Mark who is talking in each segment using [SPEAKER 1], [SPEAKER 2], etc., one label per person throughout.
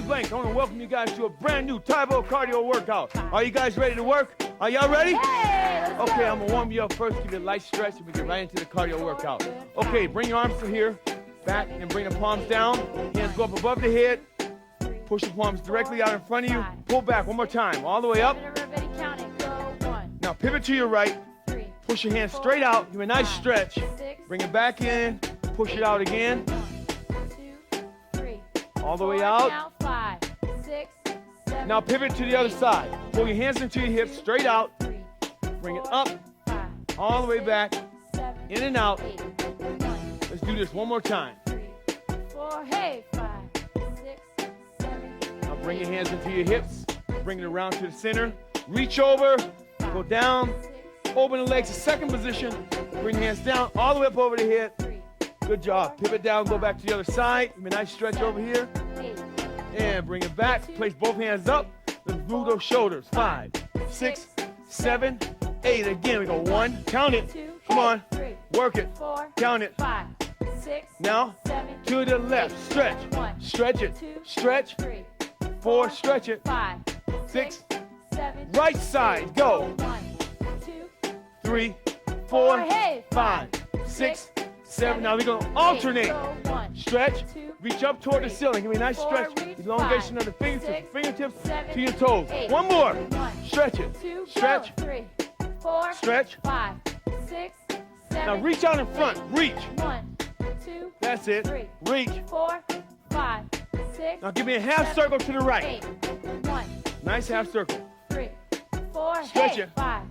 [SPEAKER 1] Blank. I want to welcome you guys to a brand new Tae Bo cardio workout. Are you guys ready to work? Are y'all ready?
[SPEAKER 2] Hey, let's
[SPEAKER 1] Okay,
[SPEAKER 2] go.
[SPEAKER 1] I'm going to warm you up first, give you a light stretch, and we get right into the cardio workout. Okay, bring your arms to here, back, and bring the palms down. Hands go up above the head. Push the palms directly out in front of you. Pull back one more time, all the way up.
[SPEAKER 2] Everybody counting. Go. 1,
[SPEAKER 1] Now pivot to your right.
[SPEAKER 2] 3,
[SPEAKER 1] Push your hands straight out. Give a nice stretch. Bring it back in. Push it out again.
[SPEAKER 2] 2, 3.
[SPEAKER 1] All the way out.
[SPEAKER 2] Now 5, 6, 7.
[SPEAKER 1] Now pivot to the other side. Pull your hands into your hips, straight out.
[SPEAKER 2] 3,
[SPEAKER 1] Bring it up,
[SPEAKER 2] 5,
[SPEAKER 1] all the way back,
[SPEAKER 2] 7,
[SPEAKER 1] in and out.
[SPEAKER 2] 8, 1,
[SPEAKER 1] Let's do this one more time.
[SPEAKER 2] 3, 4. Hey, 5, 6, 7.
[SPEAKER 1] Now bring your hands into your hips. Bring it around to the center. Reach over, go down, open the legs to second position. Bring your hands down, all the way up over the head.
[SPEAKER 2] 3,
[SPEAKER 1] Good job. Pivot down, go back to the other side. Give me a nice stretch over here.
[SPEAKER 2] 8,
[SPEAKER 1] And bring it back. Place both hands up. Let's move those shoulders. 5, 6, 7, 8. Again, we go 1. Count it.
[SPEAKER 2] 2.
[SPEAKER 1] Come on.
[SPEAKER 2] 3,
[SPEAKER 1] Work it.
[SPEAKER 2] 4.
[SPEAKER 1] Count it.
[SPEAKER 2] 5, 6.
[SPEAKER 1] Now,
[SPEAKER 2] 7.
[SPEAKER 1] to the left. Stretch.
[SPEAKER 2] 1.
[SPEAKER 1] Stretch it.
[SPEAKER 2] 2.
[SPEAKER 1] Stretch.
[SPEAKER 2] 3,
[SPEAKER 1] 4. Stretch it.
[SPEAKER 2] 5,
[SPEAKER 1] 6.
[SPEAKER 2] 7.
[SPEAKER 1] Right side. Go.
[SPEAKER 2] 1, 2,
[SPEAKER 1] 3, 4,
[SPEAKER 2] Hey.
[SPEAKER 1] 5, 6, 7. Now we're going to alternate.
[SPEAKER 2] Go. 1,
[SPEAKER 1] Stretch.
[SPEAKER 2] 2,
[SPEAKER 1] Reach up toward the ceiling. Give me a nice
[SPEAKER 2] 4,
[SPEAKER 1] stretch.
[SPEAKER 2] reach,
[SPEAKER 1] Elongation
[SPEAKER 2] 5,
[SPEAKER 1] of the fingertips,
[SPEAKER 2] 6,
[SPEAKER 1] fingertips
[SPEAKER 2] 7,
[SPEAKER 1] to your toes.
[SPEAKER 2] 8,
[SPEAKER 1] One more.
[SPEAKER 2] 1,
[SPEAKER 1] Stretch it.
[SPEAKER 2] 2,
[SPEAKER 1] Stretch.
[SPEAKER 2] Go. 3, 4,
[SPEAKER 1] Stretch.
[SPEAKER 2] 5, 6, 7.
[SPEAKER 1] Now reach out in front. Reach.
[SPEAKER 2] 1, 2,
[SPEAKER 1] That's it.
[SPEAKER 2] 3,
[SPEAKER 1] Reach.
[SPEAKER 2] 4, 5, 6.
[SPEAKER 1] Now give me a half circle to the right.
[SPEAKER 2] 8, 1,
[SPEAKER 1] Nice half circle.
[SPEAKER 2] 3, 4.
[SPEAKER 1] Stretch
[SPEAKER 2] hey,
[SPEAKER 1] it.
[SPEAKER 2] 5,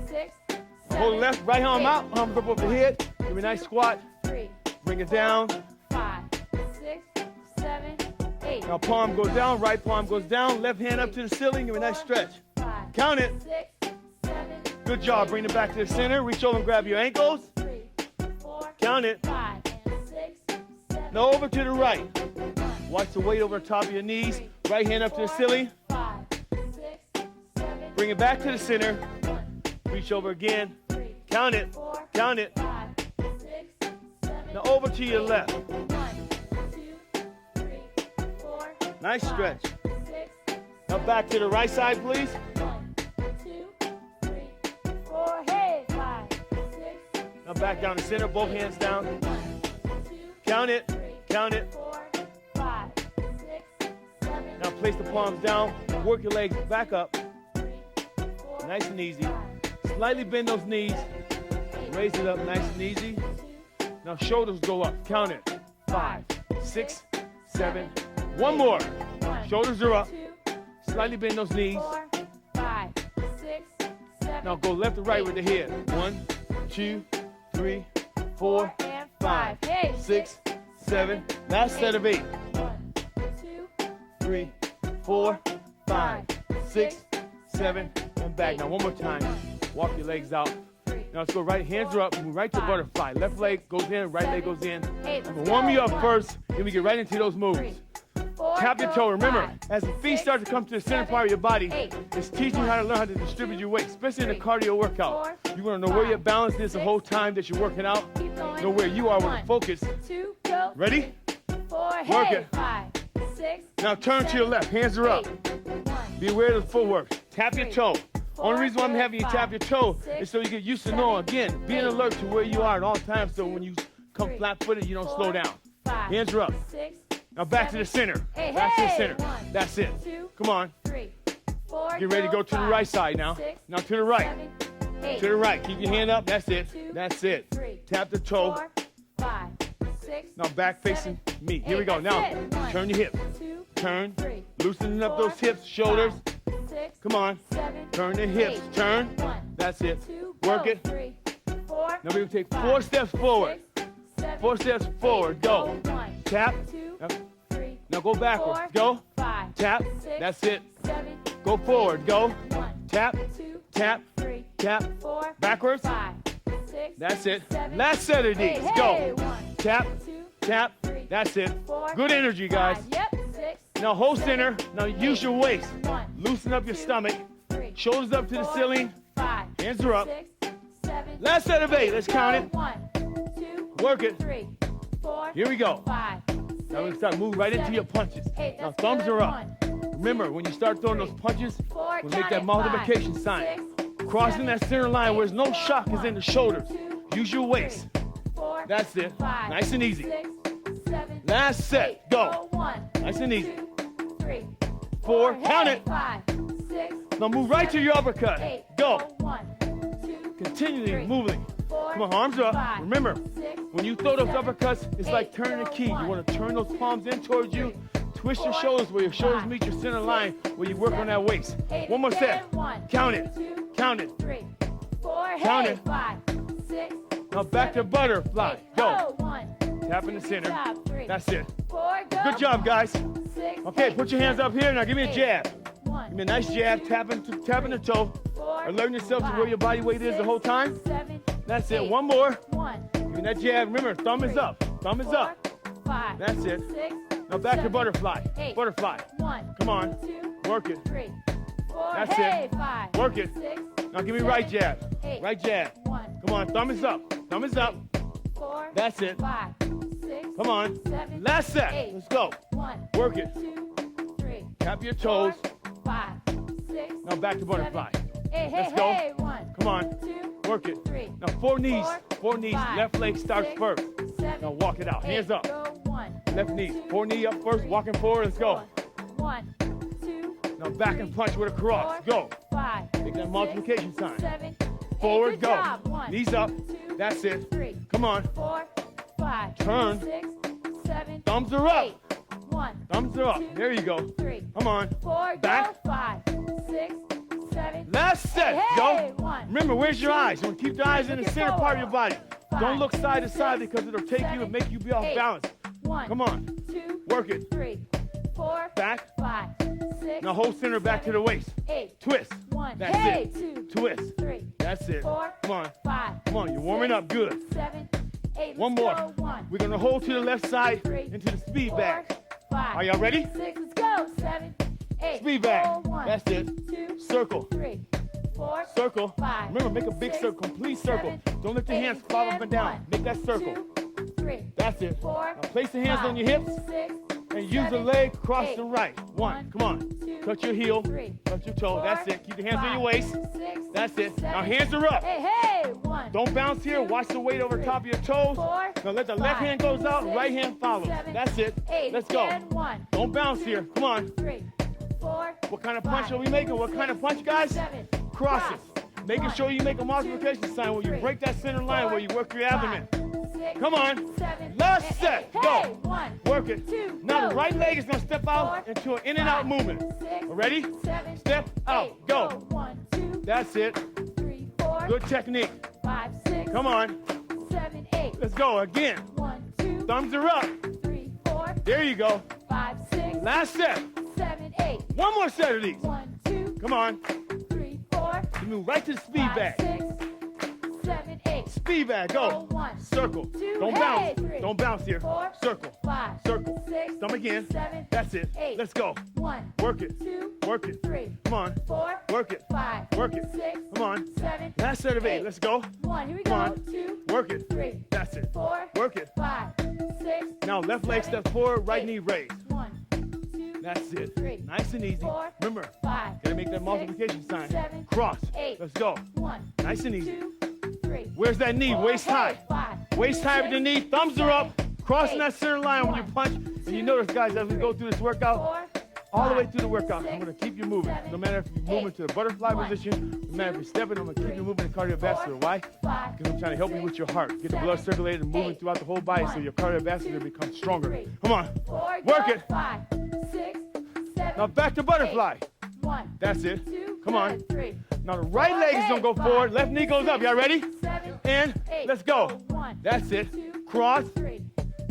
[SPEAKER 2] 6, 7.
[SPEAKER 1] Hold the left, right arm
[SPEAKER 2] 8,
[SPEAKER 1] out. Arms up over the head. Give me a nice squat.
[SPEAKER 2] 3,
[SPEAKER 1] Bring it down.
[SPEAKER 2] 5, 6, 7, 8.
[SPEAKER 1] Now palm goes down. Right palm goes down. Left hand up to the ceiling. Give me a nice stretch.
[SPEAKER 2] 5,
[SPEAKER 1] Count it.
[SPEAKER 2] 6, 7.
[SPEAKER 1] Good job. Bring it back to the center. Reach over and grab your ankles.
[SPEAKER 2] 3, 4,
[SPEAKER 1] Count it.
[SPEAKER 2] 5, 6, 7.
[SPEAKER 1] Now over to the right. Watch the weight over the top of your knees. Right hand up to the ceiling.
[SPEAKER 2] 5, 6, 7.
[SPEAKER 1] Bring it back to the center.
[SPEAKER 2] 1,
[SPEAKER 1] Reach over again.
[SPEAKER 2] 3,
[SPEAKER 1] Count it.
[SPEAKER 2] 4.
[SPEAKER 1] Count it.
[SPEAKER 2] 5, 6, 7.
[SPEAKER 1] Now over to your left.
[SPEAKER 2] 1, 2, 3, 4.
[SPEAKER 1] Nice
[SPEAKER 2] 5,
[SPEAKER 1] stretch.
[SPEAKER 2] 6,
[SPEAKER 1] Now back to the right side, please.
[SPEAKER 2] 1, 2, 3, 4. Hey, 5, 6.
[SPEAKER 1] Now back down the center. Both hands down.
[SPEAKER 2] 1, 2,
[SPEAKER 1] Count it.
[SPEAKER 2] 3,
[SPEAKER 1] Count it.
[SPEAKER 2] 4, 5, 6, 7.
[SPEAKER 1] Now place the palms down. Work your legs back up.
[SPEAKER 2] 3, 4.
[SPEAKER 1] Nice and easy. Slightly bend those knees. Raise it up nice and easy. Now shoulders go up. Count it. 5, 6, 7. One more. Shoulders are up.
[SPEAKER 2] 2,
[SPEAKER 1] Slightly bend those knees.
[SPEAKER 2] 4, 5, 6, 7.
[SPEAKER 1] Now go left to right with the head. 1, 2, 3, 4,
[SPEAKER 2] and
[SPEAKER 1] 5,
[SPEAKER 2] 5. Hey,
[SPEAKER 1] 6, 7. Last set of 8.
[SPEAKER 2] 1, 2,
[SPEAKER 1] 3, 4, 5, 6, 7, and back. Now one more time. Walk your legs out.
[SPEAKER 2] 3.
[SPEAKER 1] Now let's go right. Hands are up. Move right to butterfly. Left leg goes in. Right leg goes in.
[SPEAKER 2] 8.
[SPEAKER 1] I'm gonna warm you up first. Then we get right into those moves.
[SPEAKER 2] 4,
[SPEAKER 1] Tap your toe. Remember,
[SPEAKER 2] 5,
[SPEAKER 1] as the feet
[SPEAKER 2] 6,
[SPEAKER 1] start to come to the center part of your body,
[SPEAKER 2] 8.
[SPEAKER 1] it's teaching you how to learn how to distribute your weight, especially in a
[SPEAKER 2] 3,
[SPEAKER 1] cardio workout.
[SPEAKER 2] 4,
[SPEAKER 1] You want to know where your balance is the whole time that you're working out.
[SPEAKER 2] Keep going.
[SPEAKER 1] Know where you are with
[SPEAKER 2] 1,
[SPEAKER 1] the focus.
[SPEAKER 2] 2, go.
[SPEAKER 1] Ready?
[SPEAKER 2] 4,
[SPEAKER 1] Work
[SPEAKER 2] hey,
[SPEAKER 1] it.
[SPEAKER 2] 5, 6.
[SPEAKER 1] Now turn to your left. Hands are up.
[SPEAKER 2] 1,
[SPEAKER 1] Be aware of the footwork. Tap your
[SPEAKER 2] 3,
[SPEAKER 1] toe.
[SPEAKER 2] 4,
[SPEAKER 1] Only reason why I'm having you tap your toe
[SPEAKER 2] 6,
[SPEAKER 1] is so you get used to knowing, again, being
[SPEAKER 2] 8,
[SPEAKER 1] alert to where you are at all times so when you come
[SPEAKER 2] 3,
[SPEAKER 1] flat-footed, you don't
[SPEAKER 2] 4,
[SPEAKER 1] slow down.
[SPEAKER 2] 5,
[SPEAKER 1] Hands are up.
[SPEAKER 2] 6,
[SPEAKER 1] Now back to the center.
[SPEAKER 2] Hey,
[SPEAKER 1] Back to the
[SPEAKER 2] hey.
[SPEAKER 1] center.
[SPEAKER 2] 1,
[SPEAKER 1] That's it.
[SPEAKER 2] 2,
[SPEAKER 1] Come on.
[SPEAKER 2] 3, 4.
[SPEAKER 1] Get ready to go to the
[SPEAKER 2] 5,
[SPEAKER 1] right side now.
[SPEAKER 2] 6,
[SPEAKER 1] Now to the right.
[SPEAKER 2] 7, 8.
[SPEAKER 1] To the right. Keep your hand up. That's it.
[SPEAKER 2] 2,
[SPEAKER 1] That's it.
[SPEAKER 2] 3,
[SPEAKER 1] Tap the toe.
[SPEAKER 2] 4, 5, 6.
[SPEAKER 1] Now back facing me. Here we go.
[SPEAKER 2] That's
[SPEAKER 1] Now
[SPEAKER 2] it. 1,
[SPEAKER 1] turn your hips.
[SPEAKER 2] 2,
[SPEAKER 1] Turn.
[SPEAKER 2] 3,
[SPEAKER 1] Loosening up
[SPEAKER 2] 4,
[SPEAKER 1] those hips, shoulders.
[SPEAKER 2] 5, 6,
[SPEAKER 1] Come on.
[SPEAKER 2] 7,
[SPEAKER 1] Turn the hips.
[SPEAKER 2] 8.
[SPEAKER 1] Turn.
[SPEAKER 2] 1,
[SPEAKER 1] That's it.
[SPEAKER 2] 2,
[SPEAKER 1] Work
[SPEAKER 2] go.
[SPEAKER 1] it.
[SPEAKER 2] 3, 4.
[SPEAKER 1] Now we're going to take
[SPEAKER 2] 5,
[SPEAKER 1] 4 steps forward.
[SPEAKER 2] 6, 7,
[SPEAKER 1] 4 steps forward.
[SPEAKER 2] 8.
[SPEAKER 1] Go.
[SPEAKER 2] 1,
[SPEAKER 1] Tap.
[SPEAKER 2] 2,
[SPEAKER 1] Now
[SPEAKER 2] 3,
[SPEAKER 1] now go backwards.
[SPEAKER 2] 4,
[SPEAKER 1] Go.
[SPEAKER 2] 5,
[SPEAKER 1] Tap.
[SPEAKER 2] 6,
[SPEAKER 1] That's it.
[SPEAKER 2] 7,
[SPEAKER 1] Go forward. Go.
[SPEAKER 2] 1,
[SPEAKER 1] Tap.
[SPEAKER 2] 2,
[SPEAKER 1] Tap.
[SPEAKER 2] 3,
[SPEAKER 1] Tap.
[SPEAKER 2] 4,
[SPEAKER 1] Backwards.
[SPEAKER 2] 5, 6.
[SPEAKER 1] That's it.
[SPEAKER 2] 7,
[SPEAKER 1] Last set of these.
[SPEAKER 2] 8. Hey,
[SPEAKER 1] Go.
[SPEAKER 2] 1,
[SPEAKER 1] Tap.
[SPEAKER 2] 2,
[SPEAKER 1] Tap.
[SPEAKER 2] 3,
[SPEAKER 1] That's it.
[SPEAKER 2] 4,
[SPEAKER 1] Good energy, guys.
[SPEAKER 2] 5. Yep. 6.
[SPEAKER 1] Now hold center. Now use your waist.
[SPEAKER 2] 1,
[SPEAKER 1] Loosen up your
[SPEAKER 2] 2,
[SPEAKER 1] stomach.
[SPEAKER 2] 3,
[SPEAKER 1] Shoulders up to the
[SPEAKER 2] 4,
[SPEAKER 1] ceiling.
[SPEAKER 2] 5,
[SPEAKER 1] Hands are up.
[SPEAKER 2] 6, 7.
[SPEAKER 1] Last set of 8. Let's count it.
[SPEAKER 2] 1, 2,
[SPEAKER 1] Work it.
[SPEAKER 2] 3, 4.
[SPEAKER 1] Here we go.
[SPEAKER 2] 5,
[SPEAKER 1] Now we're gonna start moving right into your punches. Now thumbs are up. Remember, when you start throwing those punches, we'll make that multiplication sign. Crossing that center line where there's no shock is in the shoulders. Use your waist. That's it. Nice and easy. Last set. Go. Nice and easy. 4. Count it. Now move right to your uppercut. Go. Continually moving. Come on, arms are up. Remember, when you throw those uppercuts, it's like turning a key. You want to turn those palms in towards you. Twist your shoulders where your shoulders meet your center line where you work on that waist. One more set. Count it. Count it. Count it. Now back to butterfly. Go. Tap in the center. That's it. Good job, guys. Okay, put your hands up here. Now give me a jab. Give me a nice jab. Tapping the toe. Alerting yourself to where your body weight is the whole time. That's it. One more. Give me that jab. Remember, thumb is up. Thumb is up. That's it. Now back to butterfly. Butterfly. Come on. Work it. That's it. Work it. Now give me right jab. Right jab. Come on. Thumb is up. Thumb is up. That's it. Come on. Last set. Let's go. Work it. Tap your toes. Now back to butterfly. Let's go. Come on. Work it. Now 4 knees. 4 knees. Left leg starts first. Now walk it out. Hands up. Left knee. 4 knee up first. Walking forward. Let's go. Now back and punch with a cross. Go. Make that multiplication sign. Forward. Go. Knees up. That's it. Come on. Turn. Thumbs are up. Thumbs are up. There you go. Come on. Back. Last set. Go. Remember, where's your eyes? You want to keep your eyes in the center part of your body. Don't look side to side because it'll take you and make you be off balance. Come on. Work it. Back. Now hold center back to the waist. Twist. That's it. Twist. That's it. Come on. Come on. You're warming up. Good. One more. We're going to hold to the left side into the speed bag. Are y'all ready?
[SPEAKER 2] Let's go. 7, 8.
[SPEAKER 1] Speed bag. That's it. Circle.
[SPEAKER 2] 4,
[SPEAKER 1] Circle.
[SPEAKER 2] 5.
[SPEAKER 1] Remember, make a big circle. Complete circle. Don't let your hands fall up and down. Make that circle.
[SPEAKER 2] 2, 3.
[SPEAKER 1] That's it.
[SPEAKER 2] 4.
[SPEAKER 1] Now place the hands on your hips
[SPEAKER 2] 6.
[SPEAKER 1] and use the leg across the right. 1. Come on. Touch your heel. Touch your toe. That's it. Keep your hands on your waist. That's it. Now hands are up.
[SPEAKER 2] Hey, 1.
[SPEAKER 1] Don't bounce here. Watch the weight over top of your toes. Now let the left hand goes out, right hand follows. That's it. Let's go. Don't bounce here. Come on.
[SPEAKER 2] 3, 4.
[SPEAKER 1] What kind of punch are we making? What kind of punch, guys? Crosses. Making sure you make a multiplication sign where you break that center line where you work your abdomen. Come on. Last set. Go. Work it. Now the right leg is going to step out into an in and out movement. Ready? Step out. Go. That's it. Good technique. Come on. Let's go again. Thumbs are up. There you go. Last set.
[SPEAKER 2] 7, 8.
[SPEAKER 1] One more set of these.
[SPEAKER 2] 1, 2.
[SPEAKER 1] Come on.
[SPEAKER 2] 3, 4.
[SPEAKER 1] You move right to the speed
[SPEAKER 2] 5,
[SPEAKER 1] bag.
[SPEAKER 2] 6, 7, 8.
[SPEAKER 1] Speed bag. Go.
[SPEAKER 2] 1.
[SPEAKER 1] Circle.
[SPEAKER 2] 2.
[SPEAKER 1] Don't bounce.
[SPEAKER 2] 3,
[SPEAKER 1] Don't bounce here.
[SPEAKER 2] 4.
[SPEAKER 1] Circle.
[SPEAKER 2] 5.
[SPEAKER 1] Circle.
[SPEAKER 2] 6.
[SPEAKER 1] Thumb again.
[SPEAKER 2] 7.
[SPEAKER 1] That's it.
[SPEAKER 2] 8.
[SPEAKER 1] Let's go.
[SPEAKER 2] 1.
[SPEAKER 1] Work it.
[SPEAKER 2] 2.
[SPEAKER 1] Work it.
[SPEAKER 2] 3.
[SPEAKER 1] Come on.
[SPEAKER 2] 4.
[SPEAKER 1] Work it.
[SPEAKER 2] 5.
[SPEAKER 1] Work it.
[SPEAKER 2] 6.
[SPEAKER 1] Come on.
[SPEAKER 2] 7.
[SPEAKER 1] Last set of 8. Let's go.
[SPEAKER 2] 1. Here we
[SPEAKER 1] Come
[SPEAKER 2] go.
[SPEAKER 1] on.
[SPEAKER 2] 2.
[SPEAKER 1] Work it.
[SPEAKER 2] 3.
[SPEAKER 1] That's it.
[SPEAKER 2] 4.
[SPEAKER 1] Work it.
[SPEAKER 2] 5. 6.
[SPEAKER 1] Now left leg step forward, right
[SPEAKER 2] 8.
[SPEAKER 1] knee raised.
[SPEAKER 2] 1, 2.
[SPEAKER 1] That's it.
[SPEAKER 2] 3.
[SPEAKER 1] Nice and easy.
[SPEAKER 2] 4.
[SPEAKER 1] Remember,
[SPEAKER 2] 5.
[SPEAKER 1] gotta make that
[SPEAKER 2] 6,
[SPEAKER 1] multiplication sign.
[SPEAKER 2] 7.
[SPEAKER 1] Cross.
[SPEAKER 2] 8.
[SPEAKER 1] Let's go.
[SPEAKER 2] 1.
[SPEAKER 1] Nice and easy.
[SPEAKER 2] 2. 3.
[SPEAKER 1] Where's that knee?
[SPEAKER 2] 4.
[SPEAKER 1] Waist high.
[SPEAKER 2] 5.
[SPEAKER 1] Waist high with the knee. Thumbs are up. Crossing that center line when you punch. And you notice, guys, as we go through this workout,
[SPEAKER 2] 4.
[SPEAKER 1] all the way through the workout, I'm going to keep you moving. No matter if you're moving to the butterfly
[SPEAKER 2] 1,
[SPEAKER 1] position, no matter if you're stepping, I'm going to keep you moving in cardiovascular. Why?
[SPEAKER 2] 5.
[SPEAKER 1] Because I'm trying to help you with your heart. Get the blood circulated and moving throughout the whole body so your cardiovascular becomes stronger. Come on.
[SPEAKER 2] 4.
[SPEAKER 1] Work it.
[SPEAKER 2] 5. 6. 7.
[SPEAKER 1] Now back to butterfly.
[SPEAKER 2] 1.
[SPEAKER 1] That's it.
[SPEAKER 2] 2.
[SPEAKER 1] Come on.
[SPEAKER 2] 3.
[SPEAKER 1] Now the right leg is going to go forward. Left knee goes up. Y'all ready?
[SPEAKER 2] 7.
[SPEAKER 1] And
[SPEAKER 2] 8.
[SPEAKER 1] let's go.
[SPEAKER 2] 1.
[SPEAKER 1] That's it.
[SPEAKER 2] 2.
[SPEAKER 1] Cross.
[SPEAKER 2] 3.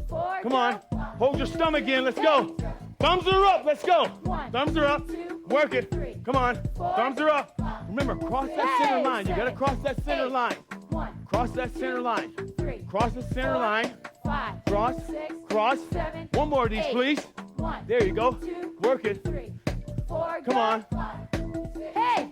[SPEAKER 2] 4.
[SPEAKER 1] Come on. Hold your stomach in. Let's go. Thumbs are up. Let's go.
[SPEAKER 2] 1.
[SPEAKER 1] Thumbs are up.
[SPEAKER 2] 2.
[SPEAKER 1] Work it.
[SPEAKER 2] 3.
[SPEAKER 1] Come on.
[SPEAKER 2] 4.
[SPEAKER 1] Thumbs are up. Remember, cross that center line. You got to cross that center
[SPEAKER 2] 8.
[SPEAKER 1] line.
[SPEAKER 2] 1.
[SPEAKER 1] Cross that center line.
[SPEAKER 2] 3.
[SPEAKER 1] Cross the center
[SPEAKER 2] 4.
[SPEAKER 1] line.
[SPEAKER 2] 5.
[SPEAKER 1] Cross.
[SPEAKER 2] 6.
[SPEAKER 1] Cross.
[SPEAKER 2] 7.
[SPEAKER 1] One more of these,
[SPEAKER 2] 8.
[SPEAKER 1] please.
[SPEAKER 2] 1.
[SPEAKER 1] There you go.
[SPEAKER 2] 2.
[SPEAKER 1] Work it.
[SPEAKER 2] 3. 4.
[SPEAKER 1] Come on.
[SPEAKER 2] Hey.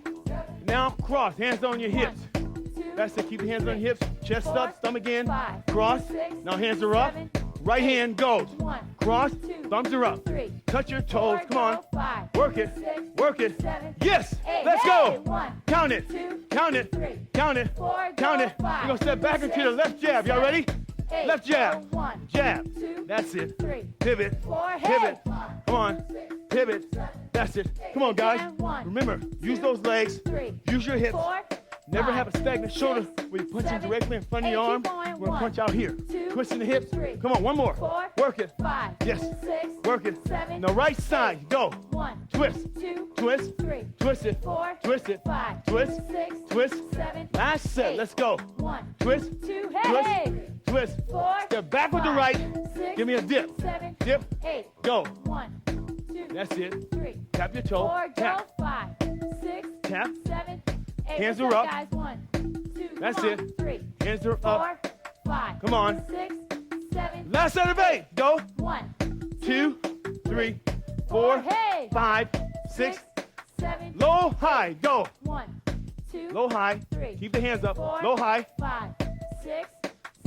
[SPEAKER 1] Now cross. Hands on your hips.
[SPEAKER 2] 1, 2.
[SPEAKER 1] That's it. Keep your hands on your hips. Chest
[SPEAKER 2] 4.
[SPEAKER 1] up. Stomach in.
[SPEAKER 2] 5.
[SPEAKER 1] Cross.
[SPEAKER 2] 6.
[SPEAKER 1] Now hands are up.
[SPEAKER 2] 7.
[SPEAKER 1] Right hand goes.
[SPEAKER 2] 1.
[SPEAKER 1] Cross,
[SPEAKER 2] two,
[SPEAKER 1] thumbs are up.
[SPEAKER 2] three,
[SPEAKER 1] Touch your toes,
[SPEAKER 2] four,
[SPEAKER 1] come on.
[SPEAKER 2] go, five,
[SPEAKER 1] Work it,
[SPEAKER 2] six,
[SPEAKER 1] work it.
[SPEAKER 2] seven,
[SPEAKER 1] Yes,
[SPEAKER 2] eight.
[SPEAKER 1] let's
[SPEAKER 2] Hey,
[SPEAKER 1] go.
[SPEAKER 2] 1,
[SPEAKER 1] Count it,
[SPEAKER 2] 2,
[SPEAKER 1] count it,
[SPEAKER 2] 3,
[SPEAKER 1] count it,
[SPEAKER 2] 4,
[SPEAKER 1] count
[SPEAKER 2] go,
[SPEAKER 1] it.
[SPEAKER 2] 5,
[SPEAKER 1] We're gonna step back into the
[SPEAKER 2] 6,
[SPEAKER 1] left jab. Y'all ready?
[SPEAKER 2] 8,
[SPEAKER 1] Left jab,
[SPEAKER 2] go, 1,
[SPEAKER 1] jab.
[SPEAKER 2] 2,
[SPEAKER 1] That's it.
[SPEAKER 2] 3,
[SPEAKER 1] Pivot,
[SPEAKER 2] 4,
[SPEAKER 1] pivot.
[SPEAKER 2] hey,
[SPEAKER 1] Come on, pivot. That's it. Come on, guys.
[SPEAKER 2] And 1,
[SPEAKER 1] Remember, use those legs.
[SPEAKER 2] 3,
[SPEAKER 1] Use your hips.
[SPEAKER 2] 4,
[SPEAKER 1] Never have
[SPEAKER 2] 5,
[SPEAKER 1] a stagnant shoulder
[SPEAKER 2] 6,
[SPEAKER 1] where you punch in
[SPEAKER 2] 7,
[SPEAKER 1] directly in front of your
[SPEAKER 2] 8,
[SPEAKER 1] arm.
[SPEAKER 2] keep going.
[SPEAKER 1] We're gonna
[SPEAKER 2] 1,
[SPEAKER 1] punch out here.
[SPEAKER 2] 2,
[SPEAKER 1] Twisting the hips.
[SPEAKER 2] 3,
[SPEAKER 1] Come on, one more.
[SPEAKER 2] 4,
[SPEAKER 1] Work it.
[SPEAKER 2] 5,
[SPEAKER 1] Yes.
[SPEAKER 2] 6,
[SPEAKER 1] Work it.
[SPEAKER 2] 7,
[SPEAKER 1] Now right side, go.
[SPEAKER 2] 1,
[SPEAKER 1] Twist,
[SPEAKER 2] 2,
[SPEAKER 1] twist,
[SPEAKER 2] 3,
[SPEAKER 1] twist it,
[SPEAKER 2] 4,
[SPEAKER 1] twist it,
[SPEAKER 2] 5,
[SPEAKER 1] twist,
[SPEAKER 2] 6,
[SPEAKER 1] twist.
[SPEAKER 2] 7,
[SPEAKER 1] Last set,
[SPEAKER 2] 8,
[SPEAKER 1] let's go.
[SPEAKER 2] 1,
[SPEAKER 1] Twist,
[SPEAKER 2] 2,
[SPEAKER 1] twist,
[SPEAKER 2] hey,
[SPEAKER 1] twist.
[SPEAKER 2] 4,
[SPEAKER 1] Step back with the
[SPEAKER 2] 5,
[SPEAKER 1] right.
[SPEAKER 2] 6,
[SPEAKER 1] Give me a dip.
[SPEAKER 2] 7,
[SPEAKER 1] Dip,
[SPEAKER 2] 8,
[SPEAKER 1] go.
[SPEAKER 2] 1, 2,
[SPEAKER 1] That's it.
[SPEAKER 2] 3,
[SPEAKER 1] Tap your toe.
[SPEAKER 2] 4, go,
[SPEAKER 1] Tap,
[SPEAKER 2] 5, 6,
[SPEAKER 1] tap.
[SPEAKER 2] 7, 8.
[SPEAKER 1] Hands
[SPEAKER 2] What's
[SPEAKER 1] are up.
[SPEAKER 2] guys? 1, 2,
[SPEAKER 1] That's
[SPEAKER 2] come on.
[SPEAKER 1] it.
[SPEAKER 2] 3,
[SPEAKER 1] Hands are
[SPEAKER 2] 4,
[SPEAKER 1] up.
[SPEAKER 2] 5,
[SPEAKER 1] Come on.
[SPEAKER 2] 6, 7,
[SPEAKER 1] Last set of 8. Go.
[SPEAKER 2] 1,
[SPEAKER 1] 2, 3,
[SPEAKER 2] 4,
[SPEAKER 1] 4,
[SPEAKER 2] hey,
[SPEAKER 1] 5, 6.
[SPEAKER 2] 7,
[SPEAKER 1] Low, high. Go.
[SPEAKER 2] 1, 2,
[SPEAKER 1] Low, high.
[SPEAKER 2] 3,
[SPEAKER 1] Keep the hands up.
[SPEAKER 2] 4,
[SPEAKER 1] Low, high.
[SPEAKER 2] 5, 6,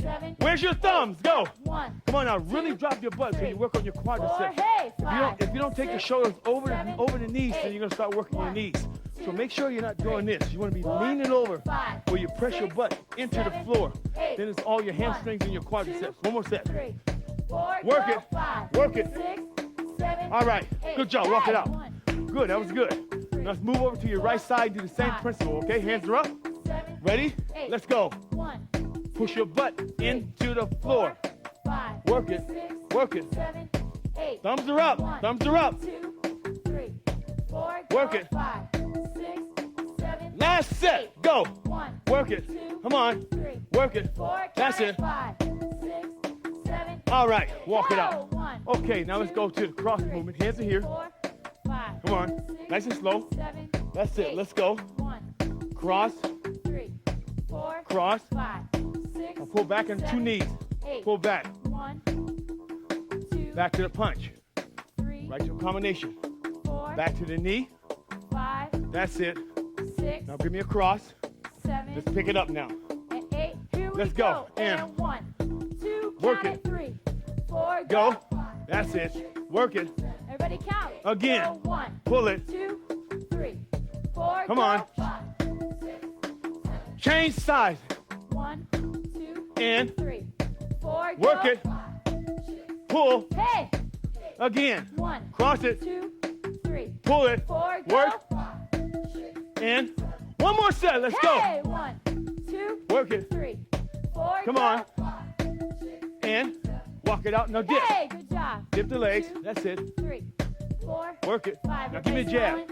[SPEAKER 2] 7,
[SPEAKER 1] Where's your thumbs? Go.
[SPEAKER 2] 1,
[SPEAKER 1] Come on now. Really
[SPEAKER 2] 2,
[SPEAKER 1] drop your butt so you work on your
[SPEAKER 2] 4,
[SPEAKER 1] quadriceps.
[SPEAKER 2] hey, 5,
[SPEAKER 1] If you don't take your
[SPEAKER 2] 6,
[SPEAKER 1] shoulders over
[SPEAKER 2] 7,
[SPEAKER 1] the knees, then
[SPEAKER 2] 8,
[SPEAKER 1] you're gonna start working your
[SPEAKER 2] 1,
[SPEAKER 1] knees. So
[SPEAKER 2] 2,
[SPEAKER 1] make sure you're not doing
[SPEAKER 2] 3,
[SPEAKER 1] this. You want to be
[SPEAKER 2] 4,
[SPEAKER 1] leaning over
[SPEAKER 2] 5,
[SPEAKER 1] where you press your
[SPEAKER 2] 6,
[SPEAKER 1] butt into the
[SPEAKER 2] 7,
[SPEAKER 1] floor.
[SPEAKER 2] 8,
[SPEAKER 1] Then it's all your
[SPEAKER 2] 1,
[SPEAKER 1] hamstrings and your quadriceps.
[SPEAKER 2] 2,
[SPEAKER 1] One more set.
[SPEAKER 2] 3, 4,
[SPEAKER 1] Work
[SPEAKER 2] go,
[SPEAKER 1] it.
[SPEAKER 2] 5,
[SPEAKER 1] Work it.
[SPEAKER 2] 6, 7,
[SPEAKER 1] All right.
[SPEAKER 2] 8.
[SPEAKER 1] Good job. Walk it
[SPEAKER 2] Hey,
[SPEAKER 1] out.
[SPEAKER 2] 1,
[SPEAKER 1] Good. That was good. Now let's move over to your right side. Do the same
[SPEAKER 2] 5,
[SPEAKER 1] principle. Okay. Hands are up.
[SPEAKER 2] 7,
[SPEAKER 1] Ready?
[SPEAKER 2] 8.
[SPEAKER 1] Let's go.
[SPEAKER 2] 1,
[SPEAKER 1] Push your butt into the floor.
[SPEAKER 2] 5,
[SPEAKER 1] Work it.
[SPEAKER 2] 6,
[SPEAKER 1] Work it.
[SPEAKER 2] 7, 8.
[SPEAKER 1] Thumbs are up.
[SPEAKER 2] 1,
[SPEAKER 1] Thumbs are up.
[SPEAKER 2] 2, 3, 4,
[SPEAKER 1] Work
[SPEAKER 2] go,
[SPEAKER 1] it.
[SPEAKER 2] 5, 6, 7,
[SPEAKER 1] Last set. Go.
[SPEAKER 2] 1,
[SPEAKER 1] Work it.
[SPEAKER 2] 2,
[SPEAKER 1] Come on.
[SPEAKER 2] 3,
[SPEAKER 1] Work it.
[SPEAKER 2] 4,
[SPEAKER 1] That's
[SPEAKER 2] count
[SPEAKER 1] it.
[SPEAKER 2] 5, 6, 7,
[SPEAKER 1] All right. Walk it
[SPEAKER 2] go.
[SPEAKER 1] out.
[SPEAKER 2] 1,
[SPEAKER 1] Okay. Now let's go to the cross
[SPEAKER 2] 3,
[SPEAKER 1] movement. Hands are here.
[SPEAKER 2] 4, 5,
[SPEAKER 1] Come on.
[SPEAKER 2] 6,
[SPEAKER 1] Nice and slow.
[SPEAKER 2] 7,
[SPEAKER 1] That's it.
[SPEAKER 2] 8,
[SPEAKER 1] Let's go.
[SPEAKER 2] 1,
[SPEAKER 1] Cross.
[SPEAKER 2] 3, 4,
[SPEAKER 1] Cross.
[SPEAKER 2] 5, 6,
[SPEAKER 1] Now pull back on 2
[SPEAKER 2] 7,
[SPEAKER 1] knees.
[SPEAKER 2] 8,
[SPEAKER 1] Pull back.
[SPEAKER 2] 1, 2,
[SPEAKER 1] Back to the punch.
[SPEAKER 2] 3,
[SPEAKER 1] Right to a combination.
[SPEAKER 2] 4,
[SPEAKER 1] Back to the knee.
[SPEAKER 2] 5,
[SPEAKER 1] That's it.
[SPEAKER 2] 6,
[SPEAKER 1] Now give me a cross.
[SPEAKER 2] 7,
[SPEAKER 1] Let's pick it up now.
[SPEAKER 2] and 8. Here we
[SPEAKER 1] Let's go. And
[SPEAKER 2] 1, 2,
[SPEAKER 1] work
[SPEAKER 2] count
[SPEAKER 1] it.
[SPEAKER 2] 3, 4,
[SPEAKER 1] Go.
[SPEAKER 2] 5,
[SPEAKER 1] That's it. Work it.
[SPEAKER 2] Everybody count.
[SPEAKER 1] Again.
[SPEAKER 2] Go. 1,
[SPEAKER 1] Pull it.
[SPEAKER 2] 2, 3, 4.
[SPEAKER 1] Come
[SPEAKER 2] go.
[SPEAKER 1] on.
[SPEAKER 2] 5, 6,
[SPEAKER 1] Change sides.
[SPEAKER 2] 1, 2,
[SPEAKER 1] And
[SPEAKER 2] 3, 4.
[SPEAKER 1] work
[SPEAKER 2] go.
[SPEAKER 1] it. Pull.
[SPEAKER 2] Hey.
[SPEAKER 1] Again.
[SPEAKER 2] 1,
[SPEAKER 1] Cross it.
[SPEAKER 2] 2, 3,
[SPEAKER 1] Pull it.
[SPEAKER 2] 4. Go.
[SPEAKER 1] Work. And one more set. Let's go.
[SPEAKER 2] Hey. 1, 2,
[SPEAKER 1] Work it.
[SPEAKER 2] 3, 4.
[SPEAKER 1] Come
[SPEAKER 2] go.
[SPEAKER 1] on. And walk it out. Now dip.
[SPEAKER 2] Hey. Good job.
[SPEAKER 1] Dip the legs.
[SPEAKER 2] 2,
[SPEAKER 1] That's it.
[SPEAKER 2] 3, 4,
[SPEAKER 1] Work it.
[SPEAKER 2] 5.
[SPEAKER 1] Now give me a jab.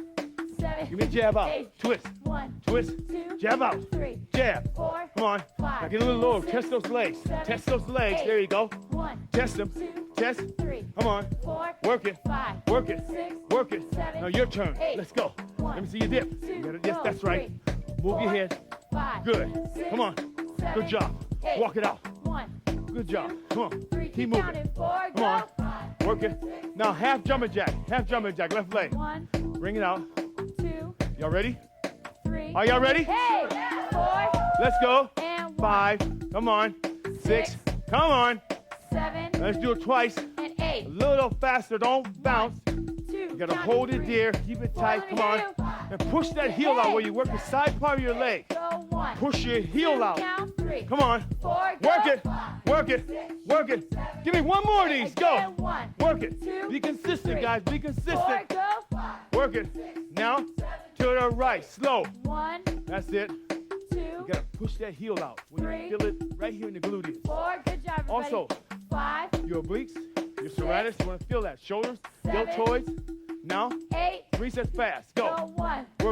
[SPEAKER 2] 7.
[SPEAKER 1] Give me a jab out.
[SPEAKER 2] 8.
[SPEAKER 1] Twist.
[SPEAKER 2] 1,
[SPEAKER 1] Twist.
[SPEAKER 2] 2,
[SPEAKER 1] Jab out.
[SPEAKER 2] 3,
[SPEAKER 1] Jab.
[SPEAKER 2] 4,
[SPEAKER 1] Come on.
[SPEAKER 2] 5.
[SPEAKER 1] Now get a little lower.
[SPEAKER 2] 6,
[SPEAKER 1] Test those legs.
[SPEAKER 2] 7,
[SPEAKER 1] Test those legs.
[SPEAKER 2] 8.
[SPEAKER 1] There you go.
[SPEAKER 2] 1,
[SPEAKER 1] Test them.
[SPEAKER 2] 2,
[SPEAKER 1] Test.
[SPEAKER 2] 3,
[SPEAKER 1] Come on.
[SPEAKER 2] 4,
[SPEAKER 1] Work it.
[SPEAKER 2] 5,
[SPEAKER 1] Work it.
[SPEAKER 2] 6,
[SPEAKER 1] Work it.
[SPEAKER 2] 7,
[SPEAKER 1] Now your turn.
[SPEAKER 2] 8.
[SPEAKER 1] Let's go.
[SPEAKER 2] 1,
[SPEAKER 1] Let me see you dip.
[SPEAKER 2] 2,
[SPEAKER 1] You gotta- yes,
[SPEAKER 2] go.
[SPEAKER 1] that's right.
[SPEAKER 2] 3,
[SPEAKER 1] Move your
[SPEAKER 2] 4,
[SPEAKER 1] head.
[SPEAKER 2] 5,
[SPEAKER 1] Good.
[SPEAKER 2] 6,
[SPEAKER 1] Come on.
[SPEAKER 2] 7,
[SPEAKER 1] Good job.
[SPEAKER 2] 8.
[SPEAKER 1] Walk it out.
[SPEAKER 2] 1,
[SPEAKER 1] Good job. Come on.
[SPEAKER 2] 3,
[SPEAKER 1] Keep
[SPEAKER 2] keep
[SPEAKER 1] moving.
[SPEAKER 2] counting. 4,
[SPEAKER 1] Come
[SPEAKER 2] go.
[SPEAKER 1] on.
[SPEAKER 2] 5,
[SPEAKER 1] Work it. Now half jumping jack. Half jumping jack. Left leg.
[SPEAKER 2] 1,
[SPEAKER 1] Bring it out.
[SPEAKER 2] 2,
[SPEAKER 1] Y'all ready?
[SPEAKER 2] 3.
[SPEAKER 1] Are y'all ready?
[SPEAKER 2] Hey. 4,
[SPEAKER 1] Let's go.
[SPEAKER 2] and 1,
[SPEAKER 1] 5. Come on. 6. Come on.
[SPEAKER 2] 7,
[SPEAKER 1] Let's do it twice.
[SPEAKER 2] and 8.
[SPEAKER 1] A little faster. Don't bounce.
[SPEAKER 2] 2,
[SPEAKER 1] You gotta hold it there. Keep it tight. Come on. And push that heel out where you work the side part of your leg.
[SPEAKER 2] Go. 1,
[SPEAKER 1] Push your heel
[SPEAKER 2] 2,
[SPEAKER 1] out.
[SPEAKER 2] count. 3,
[SPEAKER 1] Come on.
[SPEAKER 2] 4, go.
[SPEAKER 1] Work it. Work it. Work it. Give me one more of these. Go.
[SPEAKER 2] Again, 1,
[SPEAKER 1] Work it.
[SPEAKER 2] 2,
[SPEAKER 1] Be consistent,
[SPEAKER 2] 3,
[SPEAKER 1] guys. Be
[SPEAKER 2] 4,
[SPEAKER 1] consistent.
[SPEAKER 2] go.
[SPEAKER 1] Work it. Now to the right. Slow.
[SPEAKER 2] 1,
[SPEAKER 1] That's it.
[SPEAKER 2] 2,
[SPEAKER 1] You gotta push that heel out. When you
[SPEAKER 2] 3,
[SPEAKER 1] feel it right here in the gluteus.
[SPEAKER 2] 4. Good job, everybody.
[SPEAKER 1] Also,
[SPEAKER 2] 5,
[SPEAKER 1] your obliques, your serratus. You wanna feel that. Shoulders,
[SPEAKER 2] 7,
[SPEAKER 1] deltoids. Now,
[SPEAKER 2] 8.
[SPEAKER 1] 3 sets fast.
[SPEAKER 2] Go.
[SPEAKER 1] Go.
[SPEAKER 2] 1,
[SPEAKER 1] Work